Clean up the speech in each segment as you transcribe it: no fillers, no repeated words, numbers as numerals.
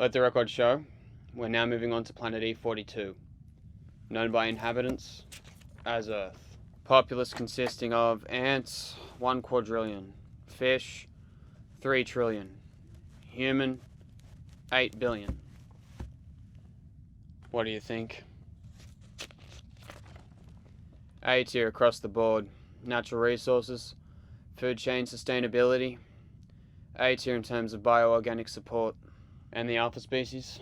Let the record show, we're now moving on to planet E42, known by inhabitants as Earth. Populace consisting of ants, 1 quadrillion, fish, 3 trillion, human, 8 billion. What do you think? A tier across the board. Natural resources, food chain sustainability, A tier in terms of bioorganic support. And the alpha species?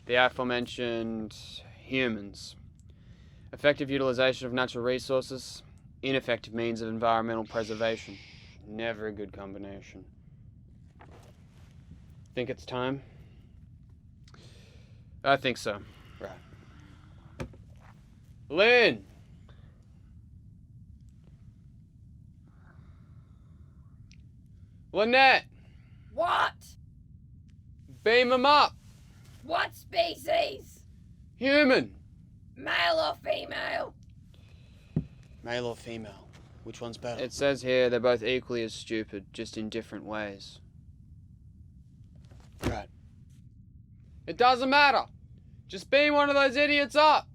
The aforementioned humans. Effective utilization of natural resources, ineffective means of environmental preservation. Never a good combination. Think it's time? I think so. Right. Lynn! Lynette! What? Beam them up! What species? Human! Male or female? Male or female? Which one's better? It says here they're both equally as stupid, just in different ways. Right. It doesn't matter! Just beam one of those idiots up!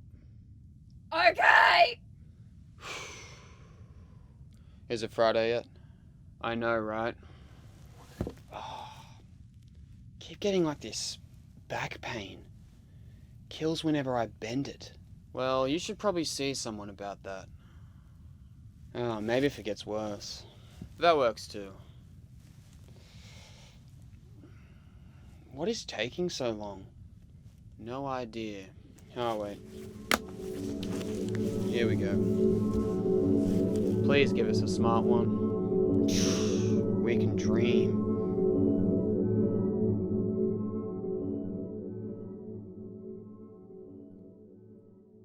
Okay! Is it Friday yet? I know, right? Keep getting like this back pain. Kills whenever I bend it. Well, you should probably see someone about that. Oh, maybe if it gets worse. That works too. What is taking so long? No idea. Oh, wait. Here we go. Please give us a smart one. We can dream.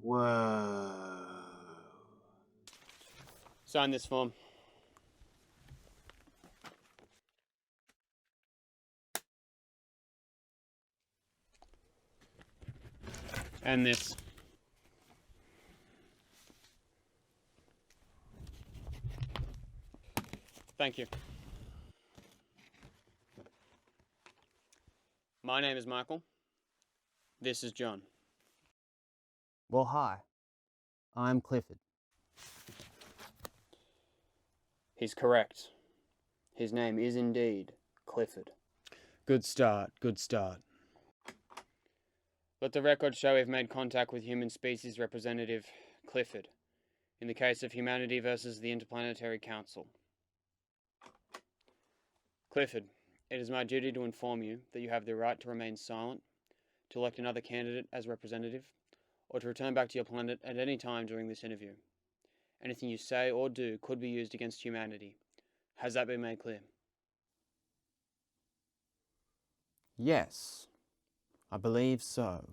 Whoa. Sign this form. And this. Thank you. My name is Michael. This is John. Well, hi. I'm Clifford. He's correct. His name is indeed Clifford. Good start, good start. Let the record show we've made contact with human species representative Clifford, in the case of humanity versus the Interplanetary Council. Clifford, it is my duty to inform you that you have the right to remain silent, to elect another candidate as representative, or to return back to your planet at any time during this interview. Anything you say or do could be used against humanity. Has that been made clear? Yes, I believe so.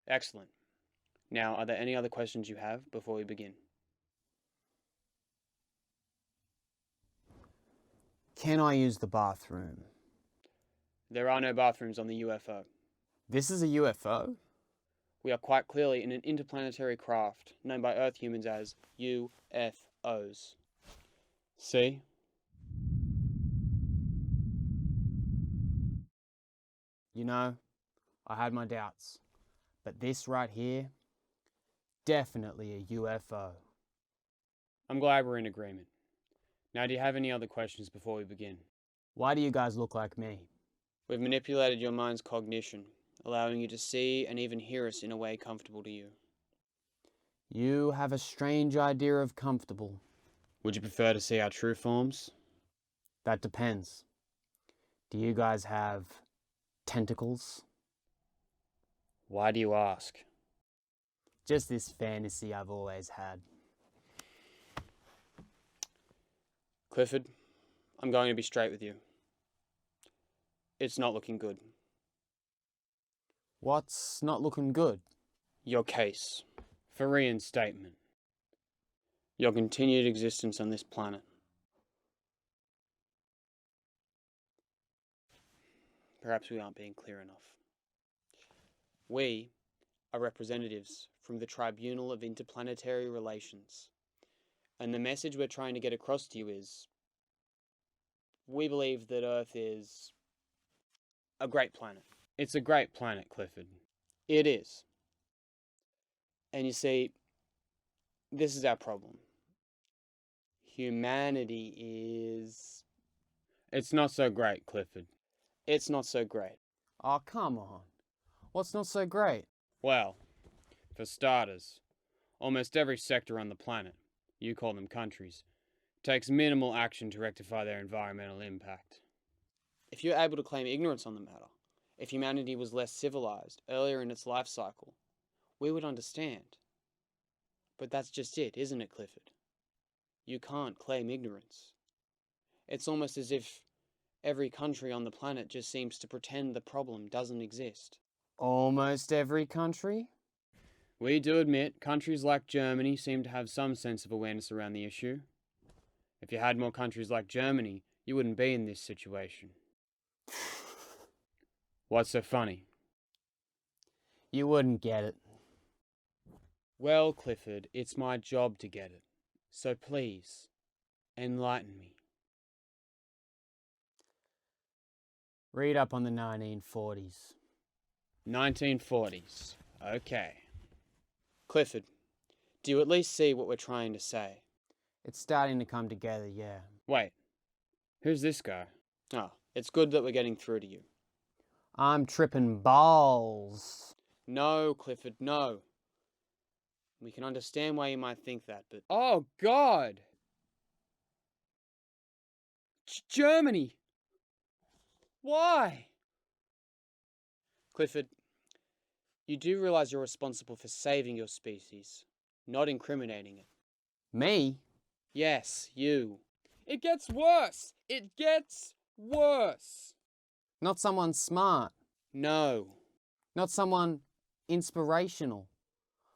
Excellent. Now, are there any other questions you have before we begin? Can I use the bathroom? There are no bathrooms on the UFO. This is a UFO? We are quite clearly in an interplanetary craft known by Earth humans as UFOs. See? You know, I had my doubts, but this right here, definitely a UFO. I'm glad we're in agreement. Now, do you have any other questions before we begin? Why do you guys look like me? We've manipulated your mind's cognition, allowing you to see and even hear us in a way comfortable to you. You have a strange idea of comfortable. Would you prefer to see our true forms? That depends. Do you guys have tentacles? Why do you ask? Just this fantasy I've always had. Clifford, I'm going to be straight with you. It's not looking good. What's not looking good? Your case for reinstatement. Your continued existence on this planet. Perhaps we aren't being clear enough. We are representatives from the Tribunal of Interplanetary Relations. And the message we're trying to get across to you is, we believe that Earth is a great planet. It's a great planet, Clifford. It is. And you see, this is our problem. Humanity is... It's not so great, Clifford. It's not so great. Oh, come on. What's not so great? Well, for starters, almost every sector on the planet, you call them countries, takes minimal action to rectify their environmental impact. If you're able to claim ignorance on the matter, if humanity was less civilized earlier in its life cycle, we would understand. But that's just it, isn't it, Clifford? You can't claim ignorance. It's almost as if every country on the planet just seems to pretend the problem doesn't exist. Almost every country? We do admit countries like Germany seem to have some sense of awareness around the issue. If you had more countries like Germany, you wouldn't be in this situation. What's so funny? You wouldn't get it. Well, Clifford, it's my job to get it. So please, enlighten me. Read up on the 1940s. 1940s. Okay. Clifford, do you at least see what we're trying to say? It's starting to come together, yeah. Wait, who's this guy? Oh, it's good that we're getting through to you. I'm tripping balls. No, Clifford, no. We can understand why you might think that, but... Oh, God! Germany! Why? Clifford, you do realize you're responsible for saving your species, not incriminating it. Me? Yes, you. It gets worse! It gets worse! Not someone smart. No. Not someone inspirational.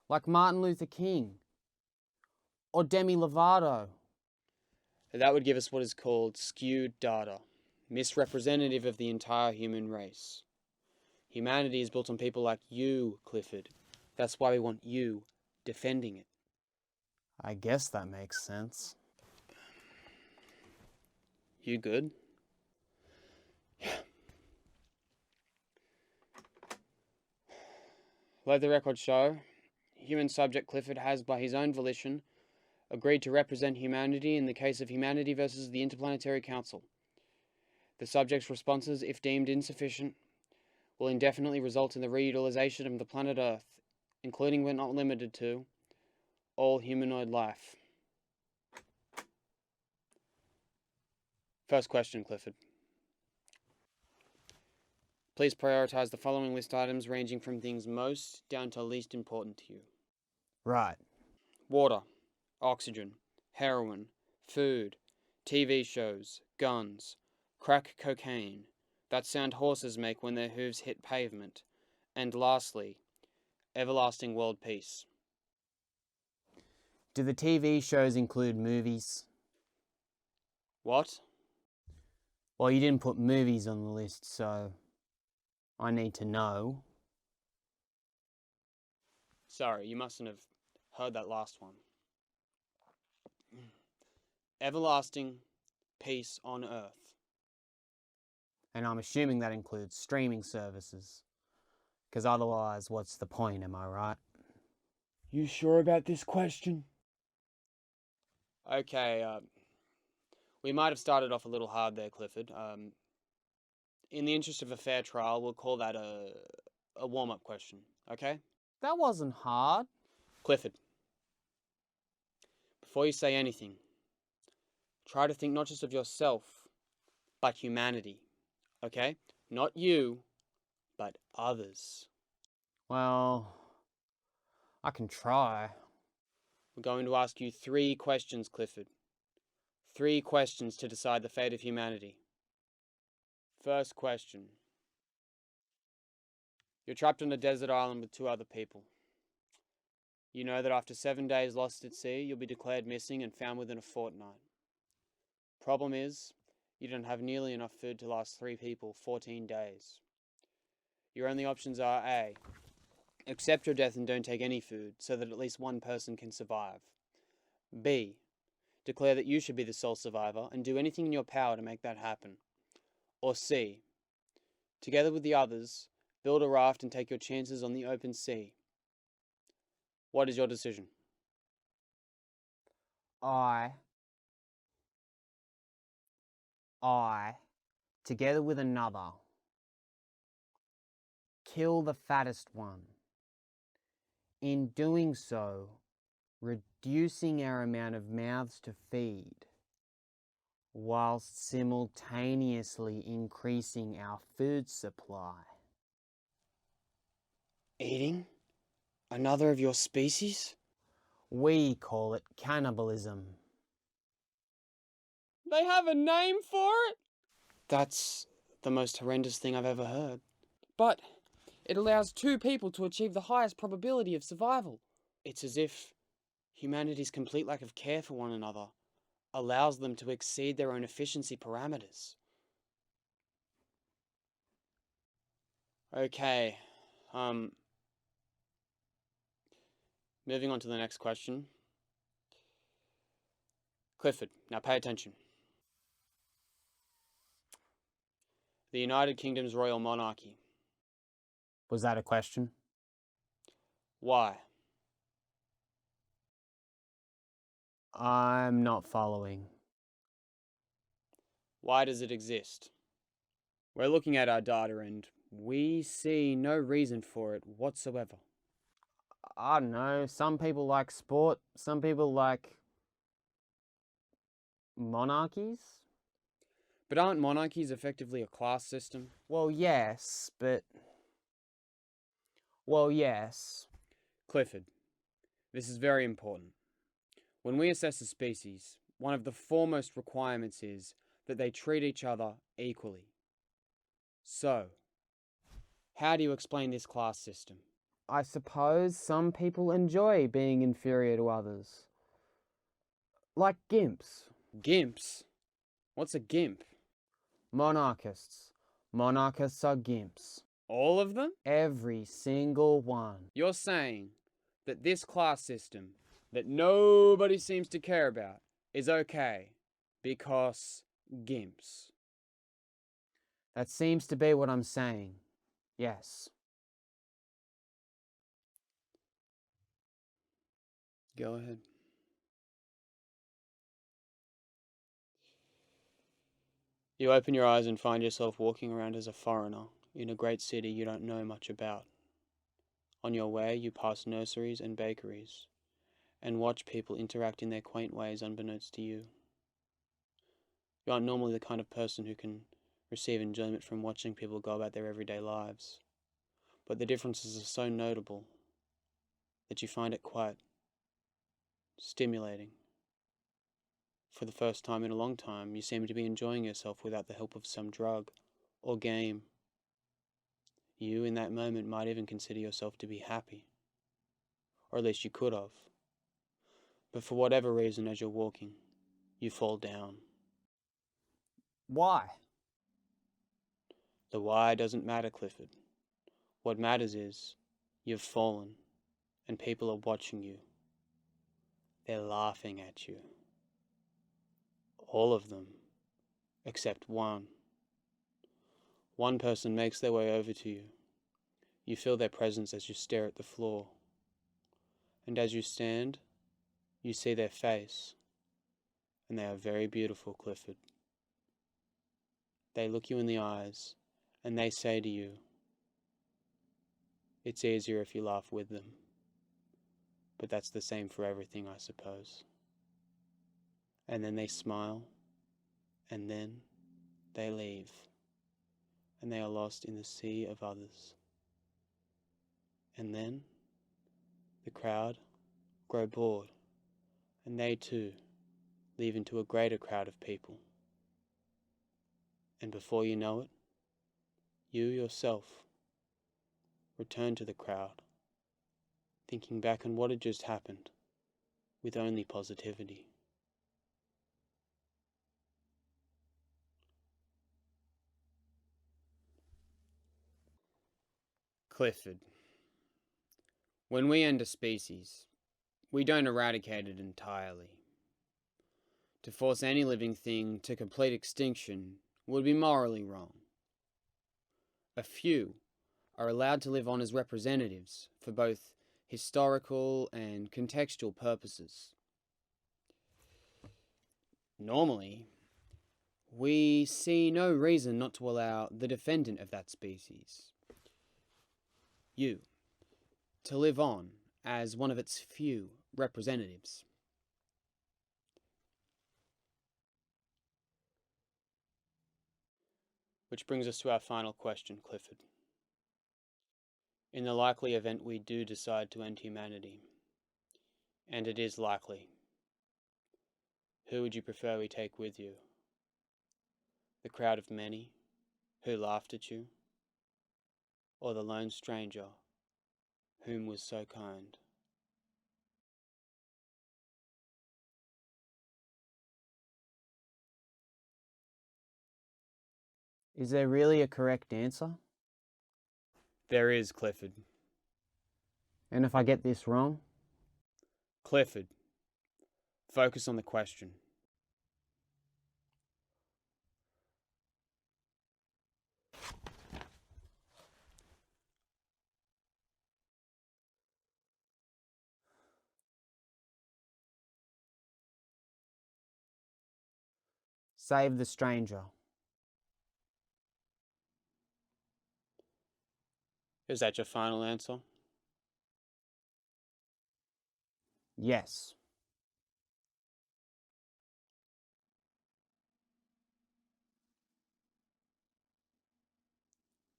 Like Martin Luther King. Or Demi Lovato. That would give us what is called skewed data, misrepresentative of the entire human race. Humanity is built on people like you, Clifford. That's why we want you defending it. I guess that makes sense. You good? Let the record show, human subject Clifford has, by his own volition, agreed to represent humanity in the case of Humanity versus the Interplanetary Council. The subject's responses, if deemed insufficient, will indefinitely result in the reutilization of the planet Earth, including but not limited to all humanoid life. First question, Clifford. Please prioritize the following list items ranging from things most down to least important to you. Right. Water, oxygen, heroin, food, TV shows, guns, crack cocaine, that sound horses make when their hooves hit pavement, and lastly, everlasting world peace. Do the TV shows include movies? What? Well, you didn't put movies on the list, so I need to know. Sorry, you mustn't have heard that last one. Everlasting peace on Earth. And I'm assuming that includes streaming services. Because otherwise, what's the point, am I right? You sure about this question? Okay, we might have started off a little hard there, Clifford. In the interest of a fair trial, we'll call that a warm-up question, okay? That wasn't hard. Clifford, before you say anything, try to think not just of yourself, but humanity, okay? Not you, but others. Well, I can try. We're going to ask you 3 questions, Clifford. 3 questions to decide the fate of humanity. First question. You're trapped on a desert island with 2 other people. You know that after 7 days lost at sea, you'll be declared missing and found within a fortnight. Problem is, you don't have nearly enough food to last 3 people 14 days. Your only options are A. Accept your death and don't take any food, so that at least one person can survive. B. Declare that you should be the sole survivor and do anything in your power to make that happen. Or C. Together with the others, build a raft and take your chances on the open sea. What is your decision? I, together with another, kill the fattest one. In doing so, reducing our amount of mouths to feed, whilst simultaneously increasing our food supply. Eating? Another of your species? We call it cannibalism. They have a name for it? That's the most horrendous thing I've ever heard. But it allows two people to achieve the highest probability of survival. It's as if humanity's complete lack of care for one another allows them to exceed their own efficiency parameters. Okay, moving on to the next question. Clifford, now pay attention. The United Kingdom's royal monarchy. Was that a question? Why? I'm not following. Why does it exist? We're looking at our data and we see no reason for it whatsoever. I don't know, some people like sport, some people like monarchies? But aren't monarchies effectively a class system? Well, yes. Clifford, this is very important. When we assess a species, one of the foremost requirements is that they treat each other equally. So, how do you explain this class system? I suppose some people enjoy being inferior to others. Like gimps. Gimps? What's a gimp? Monarchists. Monarchists are gimps. All of them? Every single one. You're saying that this class system that nobody seems to care about is okay because gimps. That seems to be what I'm saying. Yes. Go ahead. You open your eyes and find yourself walking around as a foreigner in a great city you don't know much about. On your way, you pass nurseries and bakeries and watch people interact in their quaint ways unbeknownst to you. You aren't normally the kind of person who can receive enjoyment from watching people go about their everyday lives, but the differences are so notable that you find it quite stimulating. For the first time in a long time, you seem to be enjoying yourself without the help of some drug or game. You, in that moment, might even consider yourself to be happy. Or at least you could have. But for whatever reason, as you're walking, you fall down. Why? The why doesn't matter, Clifford. What matters is, you've fallen, and people are watching you. They're laughing at you. All of them, except one. One person makes their way over to you. You feel their presence as you stare at the floor. And as you stand, you see their face. And they are very beautiful, Clifford. They look you in the eyes, and they say to you, "It's easier if you laugh with them." But that's the same for everything, I suppose. And then they smile, and then they leave, and they are lost in the sea of others. And then the crowd grow bored, and they too leave into a greater crowd of people. And before you know it, you yourself return to the crowd, thinking back on what had just happened with only positivity. Clifford, when we end a species, we don't eradicate it entirely. To force any living thing to complete extinction would be morally wrong. A few are allowed to live on as representatives for both historical and contextual purposes. Normally, we see no reason not to allow the defendant of that species, you, to live on as one of its few representatives. Which brings us to our final question, Clifford. In the likely event we do decide to end humanity, and it is likely, who would you prefer we take with you? The crowd of many who laughed at you, or the lone stranger whom was so kind? Is there really a correct answer? There is, Clifford. And if I get this wrong? Clifford, focus on the question. Save the stranger. Is that your final answer? Yes.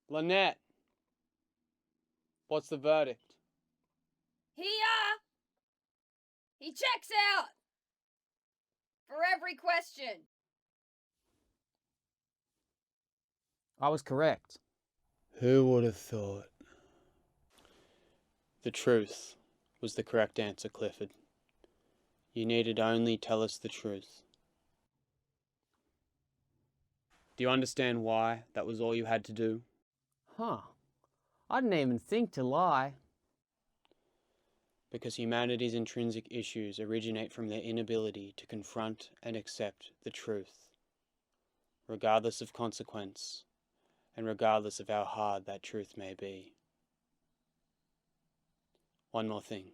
Lynette, what's the verdict? He checks out for every question. I was correct. Who would have thought? The truth was the correct answer, Clifford. You needed only tell us the truth. Do you understand why that was all you had to do? Huh. I didn't even think to lie. Because humanity's intrinsic issues originate from their inability to confront and accept the truth, regardless of consequence, and regardless of how hard that truth may be. One more thing.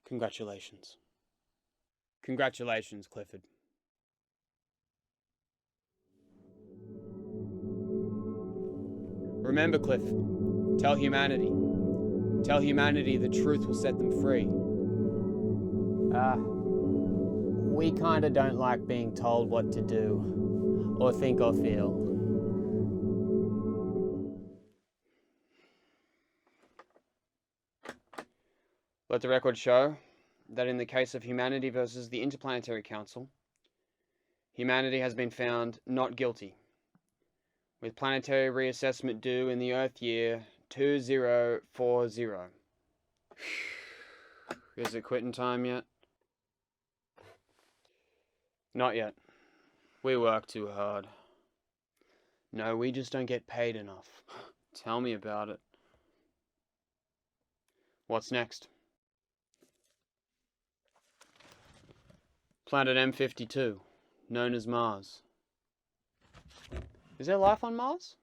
Congratulations. Congratulations, Clifford. Remember, Cliff, tell humanity. Tell humanity the truth will set them free. We kinda don't like being told what to do, or think or feel. Let the record show that in the case of humanity versus the Interplanetary Council, humanity has been found not guilty, with planetary reassessment due in the Earth year 2040. Is it quitting time yet? Not yet. We work too hard. No, we just don't get paid enough. Tell me about it. What's next? Planet M52, known as Mars. Is there life on Mars?